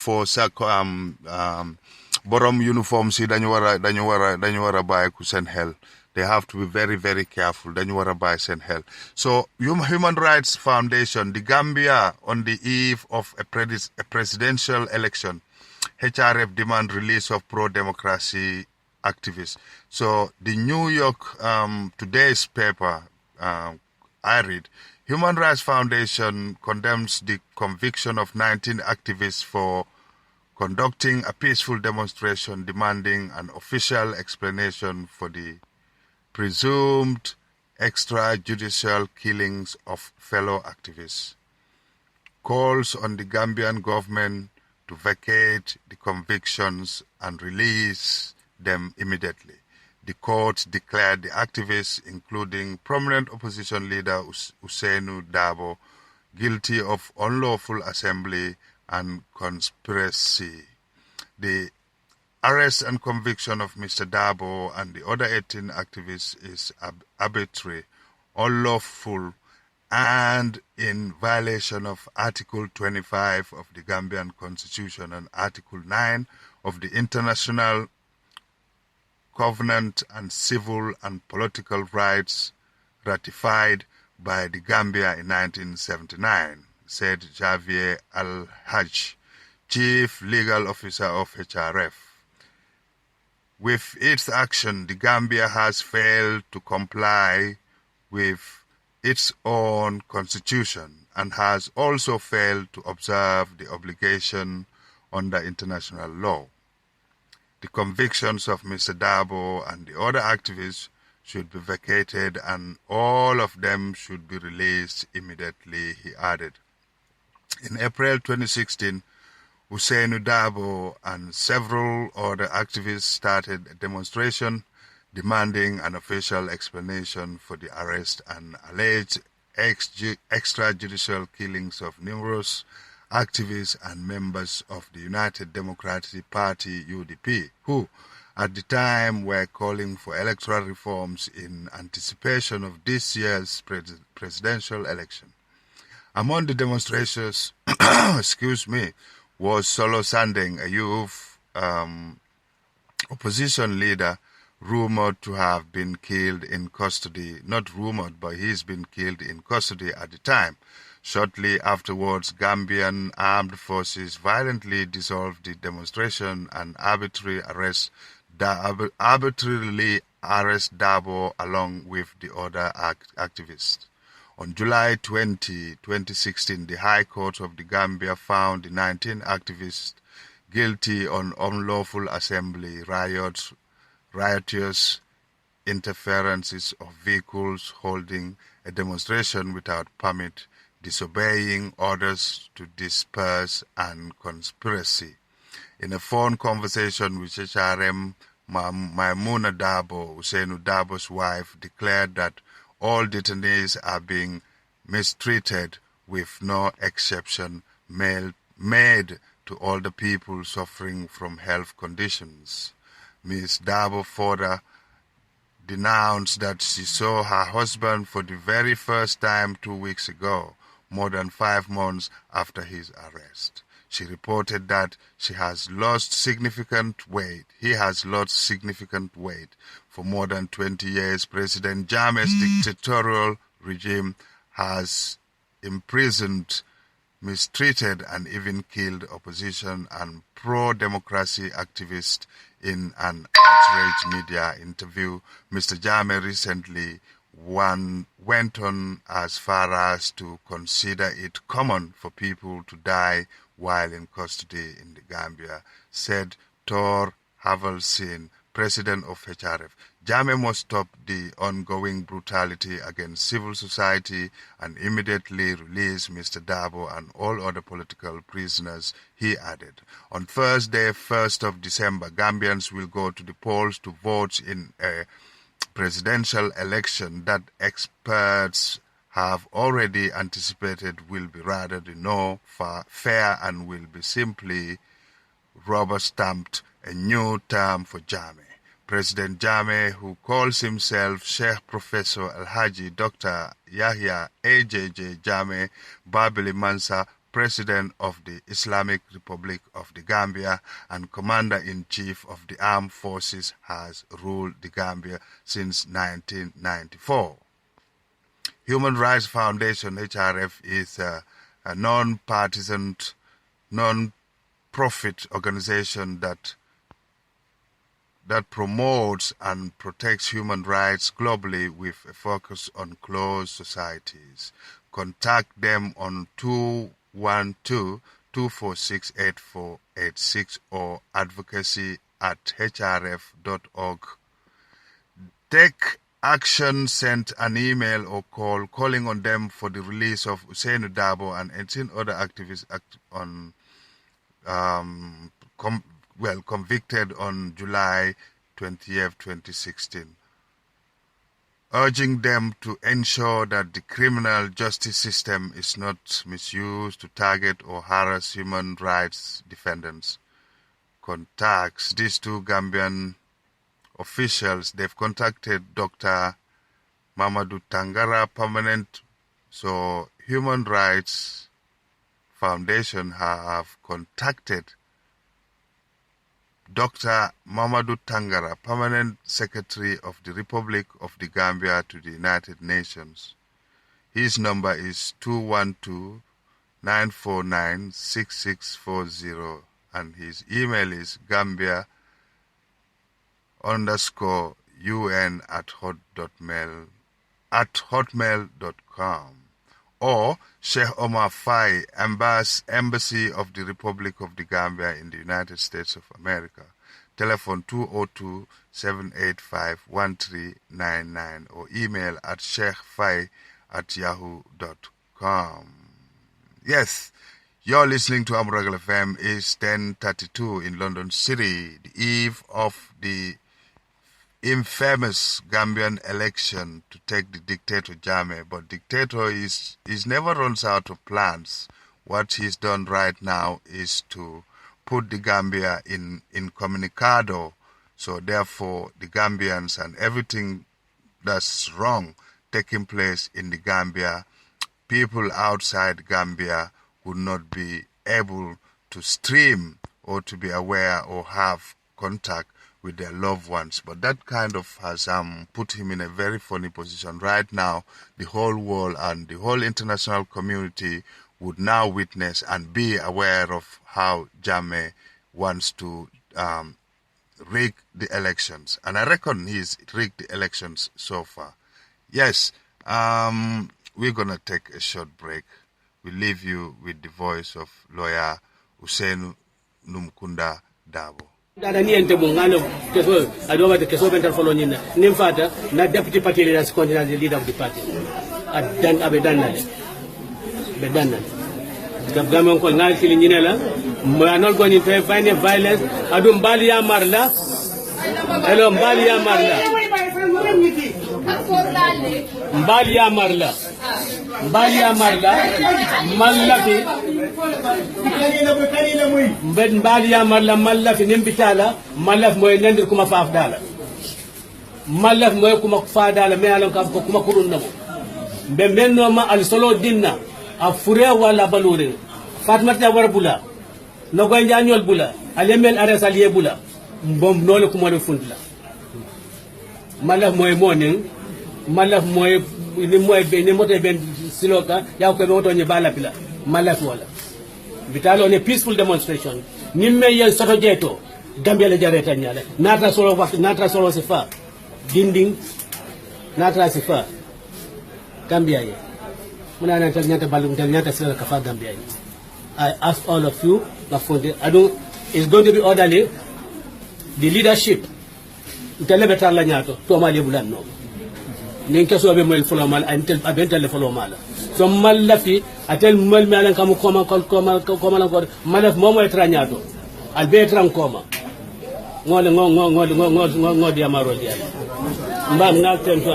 for borom uniform si dañu wara bàyyi ku seen xel. They have to be very, very careful. Dañu wara bàyyi seen xel. So Human Rights Foundation, the Gambia on the eve of a presidential election, HRF demand release of pro-democracy activists. So the New York today's paper, I read, Human Rights Foundation condemns the conviction of 19 activists for conducting a peaceful demonstration demanding an official explanation for the presumed extrajudicial killings of fellow activists. Calls on the Gambian government to vacate the convictions and release them immediately. The court declared the activists, including prominent opposition leader Usainu Dabo, guilty of unlawful assembly and conspiracy. The arrest and conviction of Mr. Dabo and the other 18 activists is arbitrary, unlawful, and in violation of Article 25 of the Gambian Constitution and Article 9 of the International Covenant on Civil and Political Rights ratified by the Gambia in 1979, said Javier Al-Hajj, Chief Legal Officer of HRF. With its action, the Gambia has failed to comply with its own constitution and has also failed to observe the obligation under international law. The convictions of Mr. Dabo and the other activists should be vacated and all of them should be released immediately, he added. In April 2016, Usainu Dabo and several other activists started a demonstration demanding an official explanation for the arrest and alleged extrajudicial killings of numerous activists and members of the United Democratic Party, UDP, who at the time were calling for electoral reforms in anticipation of this year's presidential election. Among the demonstrators, was Solo Sandeng, a youth opposition leader rumored to have been killed in custody. Not rumored, but he's been killed in custody at the time. Shortly afterwards, Gambian armed forces violently dissolved the demonstration and arbitrarily arrest Dabo along with the other activists. On July 20, 2016, the High Court of the Gambia found the 19 activists guilty on unlawful assembly, riotous interferences of vehicles holding a demonstration without permit, disobeying orders to disperse, and conspiracy. In a phone conversation with HRM, Maimuna Dabo, Usainu Dabo's wife, declared that all detainees are being mistreated with no exception made to all the people suffering from health conditions. Ms. Dabo further denounced that she saw her husband for the very first time 2 weeks ago, more than 5 months after his arrest. She reported that he has lost significant weight for more than 20 years. President Jammeh's dictatorial regime has imprisoned, mistreated, and even killed opposition and pro-democracy activists. In an outraged media interview, Mr. Jammeh recently went on as far as to consider it common for people to die while in custody in the Gambia, said Tor Havelsin, president of HRF. Jammeh must stop the ongoing brutality against civil society and immediately release Mr. Dabo and all other political prisoners, he added. On Thursday, 1st of December, Gambians will go to the polls to vote in a presidential election that experts have already anticipated will be rather fair and will be simply rubber-stamped a new term for Jammeh. President Jammeh, who calls himself Sheikh Professor Al-Haji Dr. Yahya AJJ Jammeh Babili Mansa, President of the Islamic Republic of the Gambia and Commander-in-Chief of the Armed Forces, has ruled the Gambia since 1994. Human Rights Foundation, HRF, is a non-partisan, non-profit organization that promotes and protects human rights globally with a focus on closed societies. Contact them on 212-246-8486 or advocacy@hrf.org. Take Action sent an email or call calling on them for the release of Hussein Dabo and 18 other activists convicted on July 20th, 2016, urging them to ensure that the criminal justice system is not misused to target or harass human rights defenders. Contacts these two Gambian officials. They've contacted Dr. Mamadou Tangara, permanent. So Human Rights Foundation have contacted Dr. Mamadou Tangara, permanent secretary of the Republic of the Gambia to the United Nations. His number is 212-949-6640 and his email is Gambia_UN@hotmail.com or Sheikh Omar Faye, Embassy of the Republic of the Gambia in the United States of America. Telephone 202-785-1399 or email at sheikhfaye@yahoo.com. Yes, you're listening to Amragal FM. It's 10:32 in London City, the eve of the infamous Gambian election to take the dictator Jammeh. But dictator is never runs out of plans. What he's done right now is to put the Gambia in comunicado. So therefore the Gambians and everything that's wrong taking place in the Gambia, people outside Gambia would not be able to stream or to be aware or have contact with their loved ones. But that kind of has put him in a very funny position. Right now, the whole world and the whole international community would now witness and be aware of how Jammeh wants to rig the elections. And I reckon he's rigged the elections so far. Yes, we're going to take a short break. We leave you with the voice of lawyer Hussein Numkunda Dabo. Dada niente bungano keso adoma de keso bentar follow nina nimfata na deputy party leader is continue as the leader of the party adan abedanale bedanale gabgamon ko ngal kili nyinela mo not going to find violence adum bali ya marla hello bali ya marla mbali ya marla mallafi mbed mbali ya marla mallafi nimbitala mallaf moy nendir kuma faaf dala mallaf moy kuma faadala me alon ka ko kuma kurun nabo be menno ma al solo dinna a fure wala balure fatmata war bula no goy jañol bula alemel ares aliye bula mbom nole kuma do fundla mallaf moy monin mallaf moy ni moy be ni moto ben siloka ya ko be moto ni bala bila mallaf wala bitalo ne peaceful demonstration nimme yen soto jeto Gambia le jareta nyale nata solo waktu nata solo sifa dinding nata sifa Gambia ye muna na nyata balu nyata sila kafa Gambia ye. I ask all of you it's going to be orderly. The leadership betar la nyato to mali bulan no ninka so be mel folo mal antel abentel folo mala so malafi atel mel melan kam koma malaf momo etranyado albetran koma ngode amaro dia mbam na tento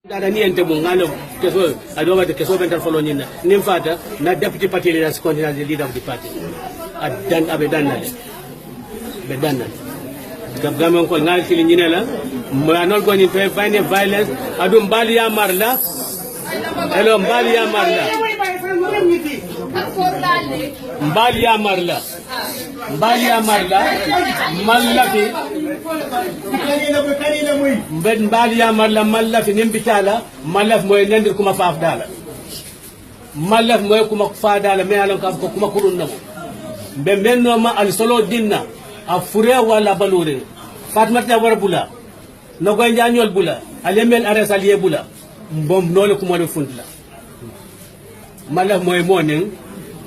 dada niente bungano keso adoma de keso bentar folo nina nimfata na deputy party leader is continue as the leader of the party adan abedanale bedanale gabgamon ko ngal kili nyinela mo not going to find violence adum bali ya marla hello mbali ya marla mbali ya marla mallafi mbali ya marla mallafi nimbitala mallaf moy nendir kuma faaf dala mallaf moy kuma fa dala me alon kam ko kuma kurun namo be menno ma al solo dinna a fure wala balure fatmata war bula no goy njañol bula alemel ares aliye bula mbom nole kuma le fundla mallaf moy monen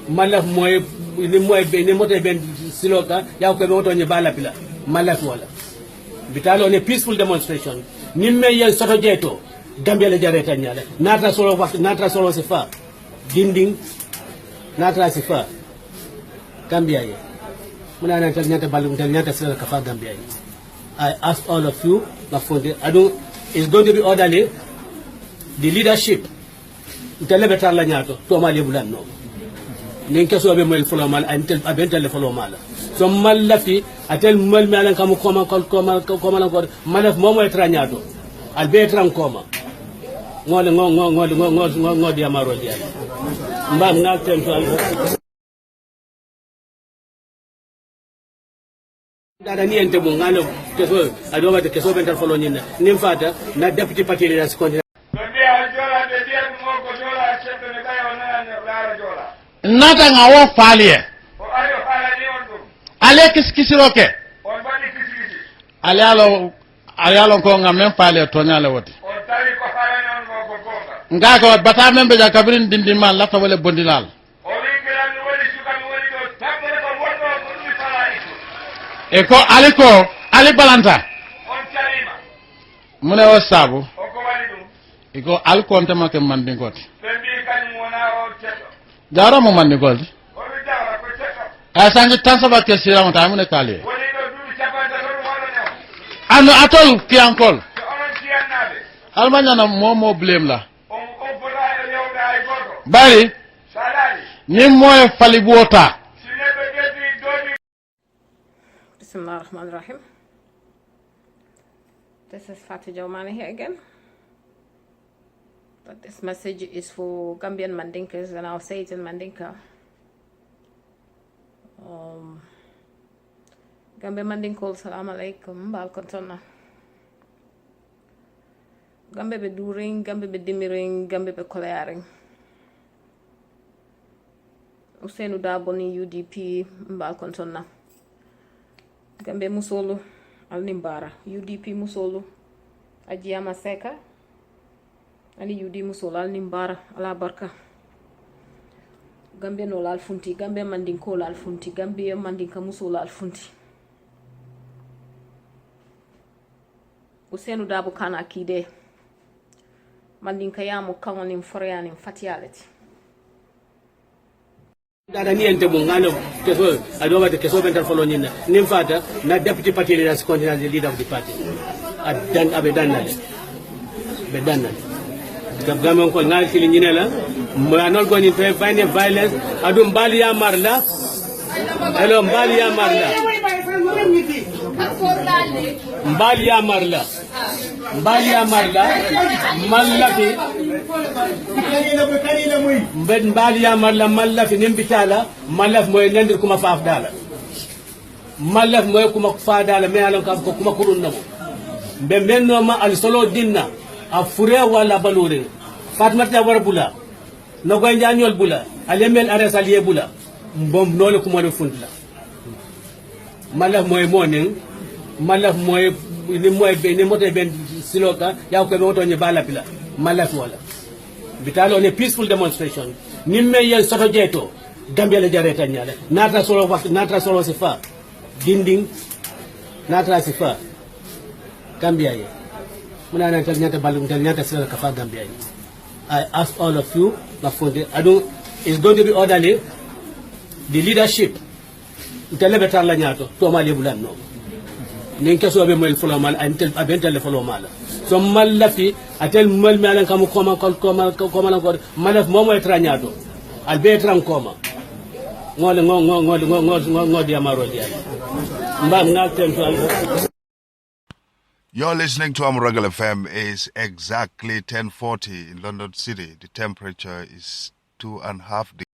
mallaf moy ni moto ben siloka ya ko be moto ni bala pila mallaf wala bitalo ne peaceful demonstration nimme yen soto jeto Gambia le jareta nyale natra solo waktu natra solo sifa dinding natra sifa Gambia ye muna na nyata balu nyata sila kafa Gambia ye. I ask all of you it's going to be orderly. The leadership ntele betar la nyato to ma le bulan no nin keso be moy folo mal antel abentel folo mal so mallafi atel mal malan kam ko malaf momo etra nyato al be etran koma ngol dia maro dia mbam ngal ten to dada ni ente mo ngalo keso adoba de keso bentel folo nyina nim fata na deputy party leader ko nata nga wo faaliye ale kisikisiroke ale alo ko nga men faaliye toñale woti nga ko bata men be jakabirin dindi man lata wala bondilal e ko ali balanta mune o sabu iko al konte make mandingoti jara mo mandingoti asangi tansaba ke sira mata mune kale ano atol kiankol almanya na momo blame la bari ni moy fali bota Bismillahirrahmanirrahim. This is Fatih Jomani here again. But this message is for Gambian Mandinkas, and I'll say it in Mandinka. Gambian Mandinkol, salam alaikum, balkontona. Gambe be during, Gambe be dimiring, Gambe be kolearing. Usenu daboni UDP, balkontona. Gambe musolu, al nimbara. UDP musolu, ajiyama seka. Ali yudi musol al nimbara ala barka Gambia no lal funti Gambia mandinko lal funti Gambia mandinka musol al funti Usenu dabu kana akide mandinka yamu kangonim foryanim fatiyaleti dada ni ente mo ngalo keso adoba de keso bentel folo nyina nim fata na deputy party leader continue the leader of the party adan abedanale bedanale Gamon ko ngal kili nyinela mo anol go ni to find violence adu mbali ya marla hello mbali ya marla mallafi mbali ya marla mallafi nimbitala mallaf moy nendir kuma faaf dala mallaf moy kuma fa dala me alon kam ko kuma kurun namo be menno ma al solo dinna a fure wala balure fatmata war bula no goy njañol bula alemel ares aliye bula mbom nole kuma le fundla malaf moy monen malaf moy ni moto ben siloka ya ko be moto ni bala pila malaf wala bitalo ne peaceful demonstration nimme yen soto jeto Gambia le jareta nyale natra solo waktu natra solo sifa dinding natra sifa Gambia ye muna na nyata balu nyata sila kafa Gambia ye. I ask all of you it's going to be orderly. The leadership ntele betar la nyato to ma le bulan no nin keso be moy folo mal antel abentel folo mal so mallafi atel mal malan kam ko malaf momo etra nyato al be etran koma ngol dia maro dia mbam ngal ten to You're listening to Amuragal FM. It's exactly 10:40 in London City. The temperature is 2.5 degrees.